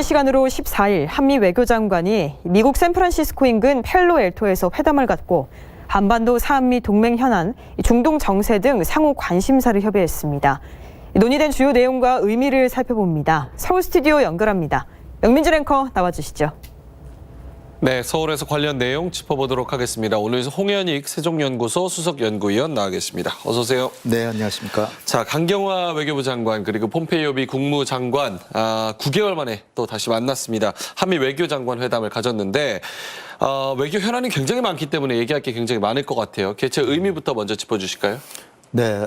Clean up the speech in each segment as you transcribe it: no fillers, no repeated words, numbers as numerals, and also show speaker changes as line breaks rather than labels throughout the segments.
시간으로 14일 한미 외교장관이 미국 샌프란시스코 인근 펠로엘토에서 회담을 갖고 한반도 사한미 동맹 현안, 중동 정세 등 상호 관심사를 협의했습니다. 논의된 주요 내용과 의미를 살펴봅니다. 서울 스튜디오 연결합니다. 영민진 앵커 나와주시죠.
네, 서울에서 관련 내용 짚어보도록 하겠습니다. 오늘 홍현익 세종연구소 수석연구위원 나와 계십니다. 어서 오세요.
네, 안녕하십니까.
자, 강경화 외교부 장관 그리고 폼페이오 미 국무장관 9개월 만에 또 다시 만났습니다. 한미 외교장관 회담을 가졌는데 외교 현안이 굉장히 많기 때문에 얘기할 게 굉장히 많을 것 같아요. 개최 의미부터 먼저 짚어주실까요?
네,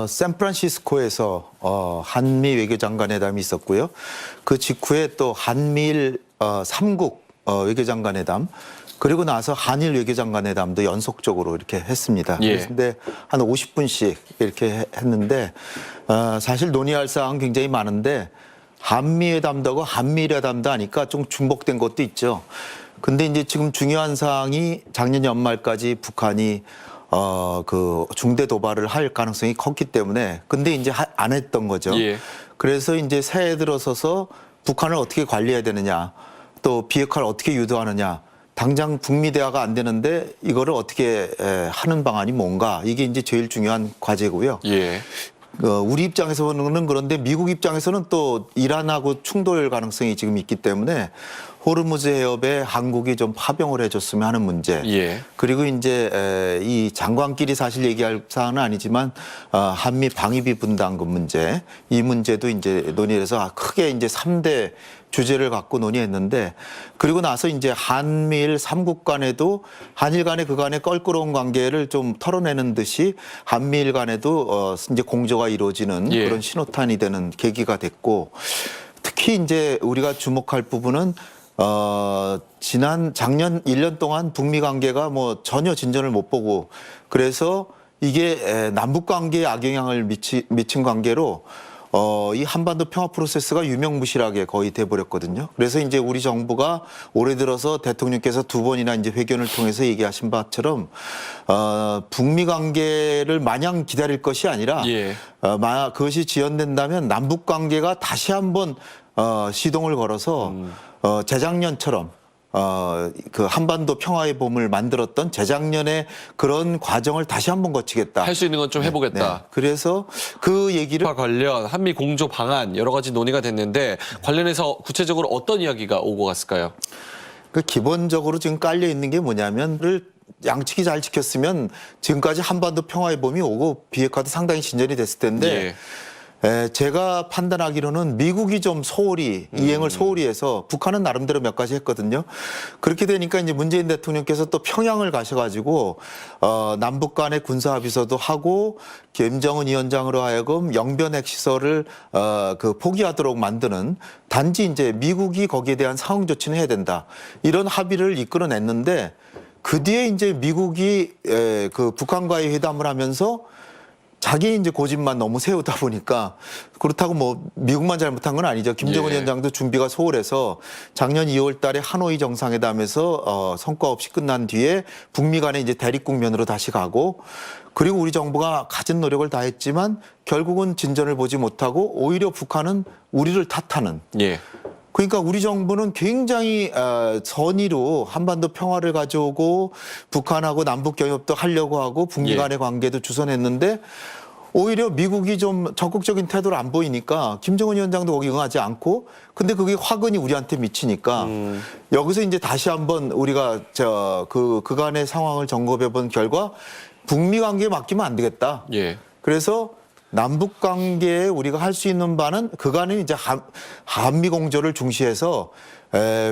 샌프란시스코에서 한미 외교장관 회담이 있었고요. 그 직후에 또 한미일 3국 외교장관 회담, 그리고 나서 한일 외교장관 회담도 연속적으로 이렇게 했습니다.
예.
그런데 한 50분씩 이렇게 했는데 사실 논의할 사항 굉장히 많은데 한미 회담도 하고 한미일 회담도 하니까 좀 중복된 것도 있죠. 근데 이제 지금 중요한 사항이 작년 연말까지 북한이 그 중대 도발을 할 가능성이 컸기 때문에 근데 이제 안 했던 거죠.
예.
그래서 이제 새해 들어서서 북한을 어떻게 관리해야 되느냐, 또 비핵화를 어떻게 유도하느냐, 당장 북미 대화가 안 되는데 이거를 어떻게 하는 방안이 뭔가, 이게 이제 제일 중요한 과제고요.
예.
우리 입장에서는 그런데 미국 입장에서는 또 이란하고 충돌 가능성이 지금 있기 때문에 호르무즈 해협에 한국이 좀 파병을 해줬으면 하는 문제.
예.
그리고 이제 이 장관끼리 사실 얘기할 사안은 아니지만 한미 방위비 분담금 문제, 이 문제도 이제 논의해서 크게 이제 3대 주제를 갖고 논의했는데, 그리고 나서 이제 한미일 3국 간에도 한일 간의 그간의 껄끄러운 관계를 좀 털어내는 듯이 한미일 간에도 이제 공조가 이루어지는
예.
그런 신호탄이 되는 계기가 됐고, 특히 이제 우리가 주목할 부분은 작년 1년 동안 북미 관계가 뭐 전혀 진전을 못 보고, 그래서 이게 남북 관계에 악영향을 미친 관계로 이 한반도 평화 프로세스가 유명무실하게 거의 돼버렸거든요. 그래서 이제 우리 정부가 올해 들어서 대통령께서 2번이나 이제 회견을 통해서 얘기하신 바처럼 북미 관계를 마냥 기다릴 것이 아니라
예.
그것이 지연된다면 남북 관계가 다시 한번 시동을 걸어서 재작년처럼 그 한반도 평화의 봄을 만들었던 재작년에 그런 과정을 다시 한번 거치겠다.
할 수 있는 건 좀 해보겠다.
네. 그래서 그 얘기를
관련 한미 공조 방안 여러 가지 논의가 됐는데 관련해서 구체적으로 어떤 이야기가 오고 갔을까요?
그 기본적으로 지금 깔려 있는 게 뭐냐면 양측이 잘 지켰으면 지금까지 한반도 평화의 봄이 오고 비핵화도 상당히 진전이 됐을 텐데
예.
제가 판단하기로는 미국이 좀 이행을 소홀히 해서 북한은 나름대로 몇 가지 했거든요. 그렇게 되니까 이제 문재인 대통령께서 또 평양을 가셔가지고 남북 간의 군사합의서도 하고 김정은 위원장으로 하여금 영변 핵시설을 그 포기하도록 만드는, 단지 이제 미국이 거기에 대한 상응 조치는 해야 된다, 이런 합의를 이끌어냈는데, 그 뒤에 이제 미국이 그 북한과의 회담을 하면서 자기 이제 고집만 너무 세우다 보니까, 그렇다고 뭐 미국만 잘못한 건 아니죠. 김정은
예.
위원장도 준비가 소홀해서 작년 2월 달에 하노이 정상회담에서 성과 없이 끝난 뒤에 북미 간에 이제 대립 국면으로 다시 가고, 그리고 우리 정부가 가진 노력을 다했지만 결국은 진전을 보지 못하고 오히려 북한은 우리를 탓하는.
예.
그러니까 우리 정부는 굉장히 선의로 한반도 평화를 가져오고 북한하고 남북 경협도 하려고 하고 북미 간의 관계도 주선했는데, 오히려 미국이 좀 적극적인 태도를 안 보이니까 김정은 위원장도 거기 응하지 않고, 근데 그게 화근이 우리한테 미치니까 여기서 이제 다시 한번 우리가 그간의 상황을 점검해 본 결과 북미 관계에 맡기면 안 되겠다.
예.
그래서 남북 관계에 우리가 할 수 있는 바는 그간은 이제 한미 공조를 중시해서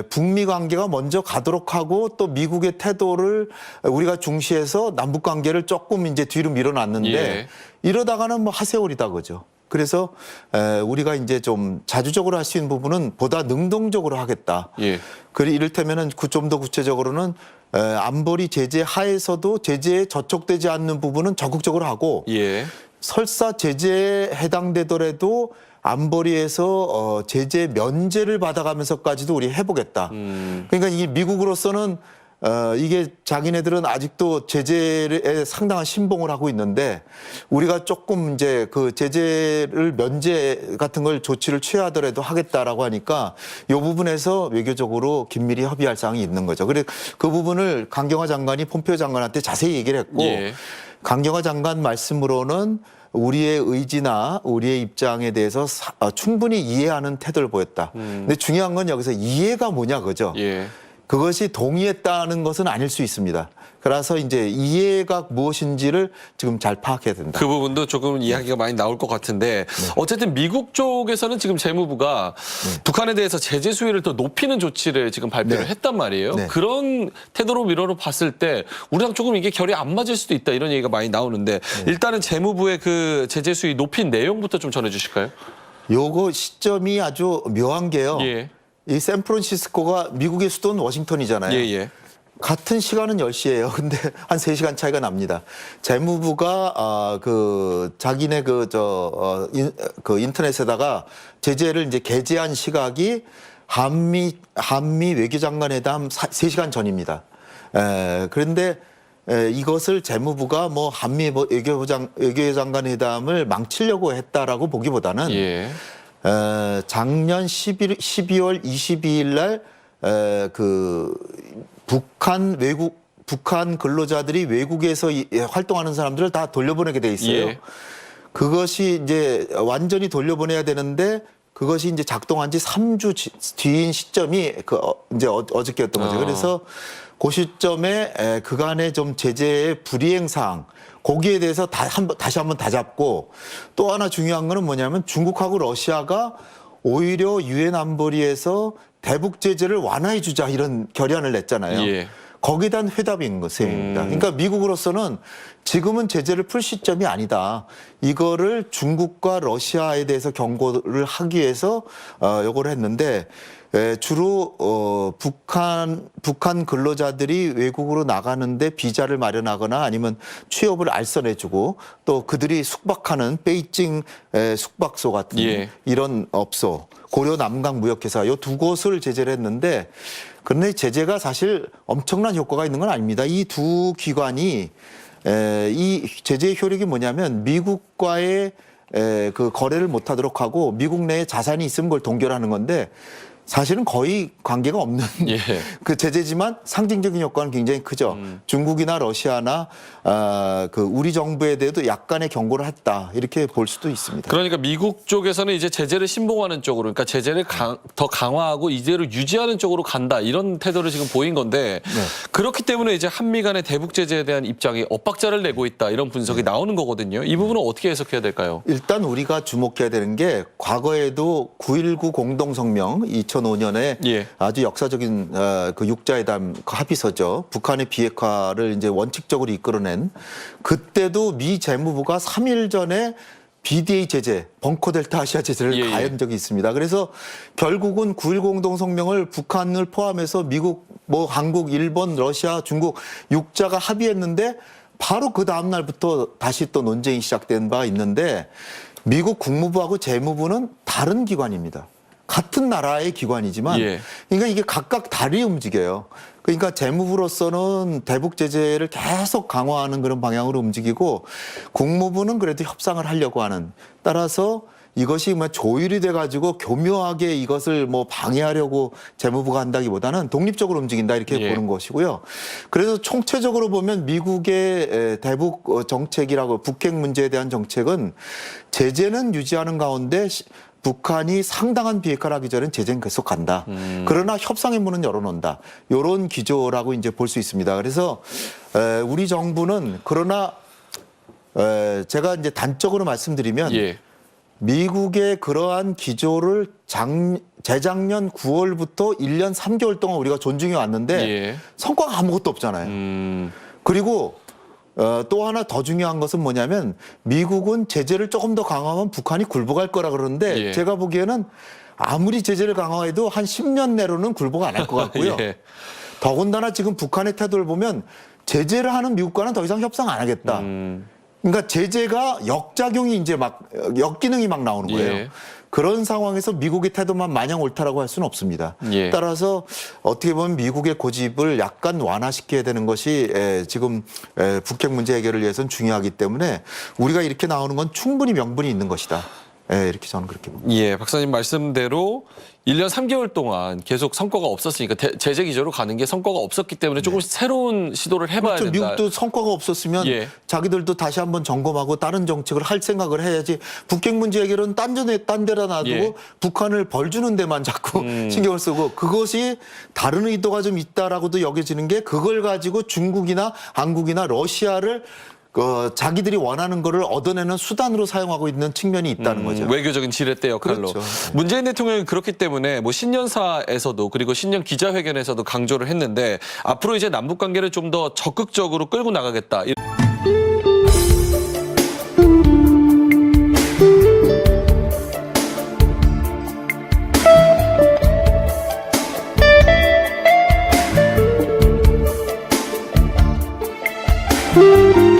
북미 관계가 먼저 가도록 하고, 또 미국의 태도를 우리가 중시해서 남북 관계를 조금 이제 뒤로 밀어놨는데,
예.
이러다가는 뭐 하세월이다 그죠. 그래서 우리가 이제 좀 자주적으로 할 수 있는 부분은 보다 능동적으로 하겠다.
예.
이를테면은 좀 더 구체적으로는 안보리 제재 하에서도 제재에 저촉되지 않는 부분은 적극적으로 하고,
예.
설사 제재에 해당되더라도 안보리에서 제재 면제를 받아가면서까지도 우리 해보겠다. 그러니까 이 미국으로서는 이게 자기네들은 아직도 제재에 상당한 신봉을 하고 있는데 우리가 조금 이제 그 제재를 면제 같은 걸 조치를 취하더라도 하겠다라고 하니까 이 부분에서 외교적으로 긴밀히 협의할 사항이 있는 거죠. 그래서 그 부분을 강경화 장관이 폼페이오 장관한테 자세히 얘기를 했고
예.
강경화 장관 말씀으로는 우리의 의지나 우리의 입장에 대해서 충분히 이해하는 태도를 보였다. 근데 중요한 건 여기서 이해가 뭐냐 그죠?
예.
그것이 동의했다는 것은 아닐 수 있습니다. 그래서 이제 이해가 무엇인지를 지금 잘 파악해야 된다.
그 부분도 조금 이야기가 많이 나올 것 같은데 어쨌든 미국 쪽에서는 지금 재무부가 북한에 대해서 제재 수위를 더 높이는 조치를 지금 발표를
네.
했단 말이에요.
네.
그런 태도로 미러로 봤을 때 우리랑 조금 이게 결이 안 맞을 수도 있다 이런 얘기가 많이 나오는데 일단은 재무부의 그 제재 수위 높인 내용부터 좀 전해주실까요?
요거 시점이 아주 묘한 게요.
예.
이 샌프란시스코가 미국의 수도는 워싱턴이잖아요.
예.
같은 시간은 10시예요. 근데 한 3시간 차이가 납니다. 재무부가 자기네 그 인터넷에다가 제재를 이제 게재한 시각이 한미 외교장관회담 3시간 전입니다. 그런데 이것을 재무부가 뭐 한미 외교장관회담을 망치려고 했다라고 보기보다는
예.
작년 12월 22일 날 북한 근로자들이 외국에서 활동하는 사람들을 다 돌려보내게 돼 있어요.
예.
그것이 이제 완전히 돌려보내야 되는데 그것이 이제 작동한 지 3주 뒤인 시점이 이제 어저께였던 거죠. 그래서 그 시점에 그간의 좀 제재의 불이행 사항 거기에 대해서 다시 한번 다잡고 또 하나 중요한 거는 뭐냐면 중국하고 러시아가 오히려 유엔 안보리에서 대북 제재를 완화해 주자 이런 결의안을 냈잖아요.
예.
거기에 대한 회답인 것입니다. 그러니까 미국으로서는 지금은 제재를 풀 시점이 아니다. 이거를 중국과 러시아에 대해서 경고를 하기 위해서 요걸 했는데 주로 북한 근로자들이 외국으로 나가는데 비자를 마련하거나 아니면 취업을 알선해주고 또 그들이 숙박하는 베이징 숙박소 같은
예.
이런 업소 고려 남강무역회사 요 두 곳을 제재를 했는데 그런데 제재가 사실 엄청난 효과가 있는 건 아닙니다. 이 두 기관이 이 제재의 효력이 뭐냐면 미국과의 그 거래를 못하도록 하고 미국 내에 자산이 있으면 그걸 동결하는 건데 사실은 거의 관계가 없는
예.
그 제재지만 상징적인 효과는 굉장히 크죠. 중국이나 러시아나 우리 정부에 대해도 약간의 경고를 했다 이렇게 볼 수도 있습니다.
그러니까 미국 쪽에서는 이제 제재를 신봉하는 쪽으로, 그러니까 제재를 더 강화하고 이대로 유지하는 쪽으로 간다 이런 태도를 지금 보인 건데 그렇기 때문에 이제 한미 간의 대북 제재에 대한 입장이 엇박자를 내고 있다 이런 분석이 나오는 거거든요. 이 부분은 어떻게 해석해야 될까요?
일단 우리가 주목해야 되는 게 과거에도 9.19 공동성명 2005년에
예.
아주 역사적인 그 육자회담 그 합의서죠. 북한의 비핵화를 이제 원칙적으로 이끌어낸 그때도 미 재무부가 3일 전에 BDA 제재, 벙커델타 아시아 제재를
예, 예.
가한 적이 있습니다. 그래서 결국은 9.1 공동성명을 북한을 포함해서 미국, 뭐 한국, 일본, 러시아, 중국 6자가 합의했는데 바로 그 다음 날부터 다시 또 논쟁이 시작된 바 있는데 미국 국무부하고 재무부는 다른 기관입니다. 같은 나라의 기관이지만
예.
그러니까 이게 각각 다르게 움직여요. 그러니까 재무부로서는 대북 제재를 계속 강화하는 그런 방향으로 움직이고 국무부는 그래도 협상을 하려고 하는 따라서 이것이 뭐 조율이 돼가지고 교묘하게 이것을 뭐 방해하려고 재무부가 한다기보다는 독립적으로 움직인다 이렇게
예.
보는 것이고요. 그래서 총체적으로 보면 미국의 대북 정책이라고 북핵 문제에 대한 정책은 제재는 유지하는 가운데 북한이 상당한 비핵화를 하기 전엔 제재는 계속 간다. 그러나 협상의 문은 열어놓는다. 이런 기조라고 이제 볼 수 있습니다. 그래서 우리 정부는 그러나 제가 이제 단적으로 말씀드리면
예.
미국의 그러한 기조를 재작년 9월부터 1년 3개월 동안 우리가 존중해 왔는데
예.
성과가 아무것도 없잖아요. 그리고 또 하나 더 중요한 것은 뭐냐면 미국은 제재를 조금 더 강화하면 북한이 굴복할 거라 그러는데
예.
제가 보기에는 아무리 제재를 강화해도 한 10년 내로는 굴복 안 할 것 같고요.
예.
더군다나 지금 북한의 태도를 보면 제재를 하는 미국과는 더 이상 협상 안 하겠다. 그러니까 제재가 역작용이 이제 막 역기능이 막 나오는 거예요.
예.
그런 상황에서 미국의 태도만 마냥 옳다라고 할 수는 없습니다.
예.
따라서 어떻게 보면 미국의 고집을 약간 완화시켜야 되는 것이 지금 북핵 문제 해결을 위해서는 중요하기 때문에 우리가 이렇게 나오는 건 충분히 명분이 있는 것이다. 이렇게 저는 그렇게 봅니다.
예, 박사님 말씀대로 1년 3개월 동안 계속 성과가 없었으니까 제재 기조로 가는 게 성과가 없었기 때문에 조금씩 새로운 시도를 해봐야
그렇죠.
된다.
미국도 성과가 없었으면
예.
자기들도 다시 한번 점검하고 다른 정책을 할 생각을 해야지. 북핵 문제 해결은 딴 데다 놔두고
예.
북한을 벌 주는 데만 자꾸 신경을 쓰고 그것이 다른 의도가 좀 있다라고도 여겨지는 게 그걸 가지고 중국이나 한국이나 러시아를 자기들이 원하는 거를 얻어내는 수단으로 사용하고 있는 측면이 있다는 거죠.
외교적인 지렛대 역할로.
그렇죠.
문재인 대통령이 그렇기 때문에 뭐 신년사에서도 그리고 신년 기자회견에서도 강조를 했는데 앞으로 이제 남북 관계를 좀 더 적극적으로 끌고 나가겠다.
you